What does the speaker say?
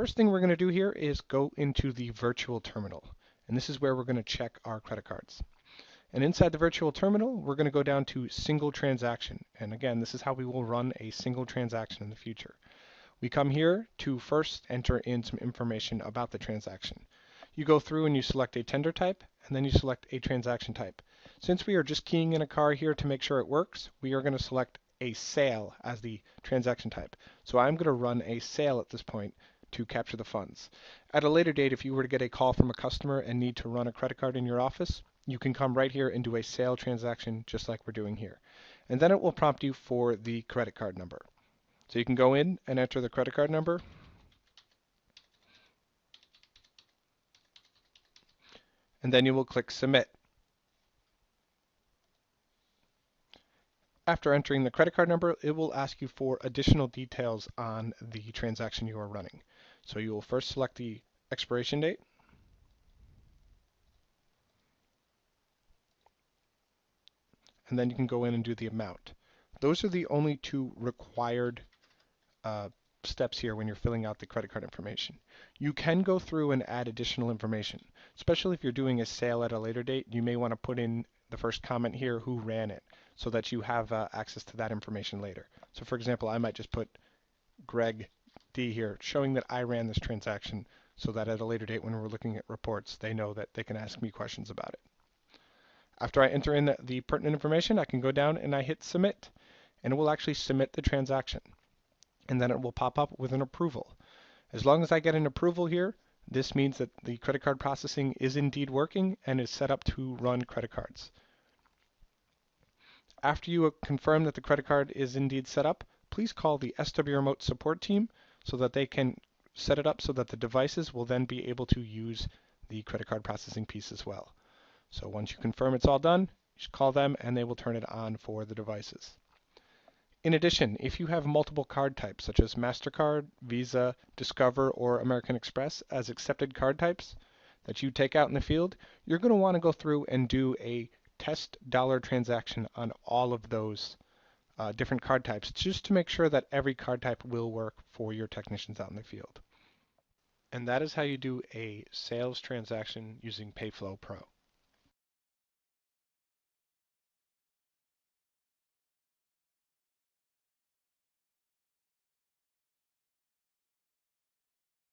first thing we're going to do here is go into the virtual terminal. And this is where we're going to check our credit cards. And inside the virtual terminal, we're going to go down to single transaction. And again, this is how we will run a single transaction in the future. We come here to first enter in some information about the transaction. You go through and you select a tender type, and then you select a transaction type. Since we are just keying in a car here to make sure it works, we are going to select a sale as the transaction type. So I'm going to run a sale at this point to capture the funds. At a later date, if you were to get a call from a customer and need to run a credit card in your office, you can come right here and do a sale transaction just like we're doing here. And then it will prompt you for the credit card number. So you can go in and enter the credit card number. And then you will click Submit. After entering the credit card number, it will ask you for additional details on the transaction you are running. So you will first select the expiration date. And then you can go in and do the amount. Those are the only two required steps here when you're filling out the credit card information. You can go through and add additional information, especially if you're doing a sale at a later date. You may want to put in the first comment here, who ran it, so that you have access to that information later. So for example, I might just put Greg D here, showing that I ran this transaction, so that at a later date when we're looking at reports, they know that they can ask me questions about it. After I enter in the pertinent information, I can go down and I hit Submit, and it will actually submit the transaction. And then it will pop up with an approval. As long as I get an approval here, this means that the credit card processing is indeed working and is set up to run credit cards. After you confirm that the credit card is indeed set up, please call the SW Remote support team so that they can set it up so that the devices will then be able to use the credit card processing piece as well. So once you confirm it's all done, you should call them and they will turn it on for the devices. In addition, if you have multiple card types such as MasterCard, Visa, Discover, or American Express as accepted card types that you take out in the field, you're going to want to go through and do a test dollar transaction on all of those different card types just to make sure that every card type will work for your technicians out in the field. And that is how you do a sales transaction using PayFlowPro.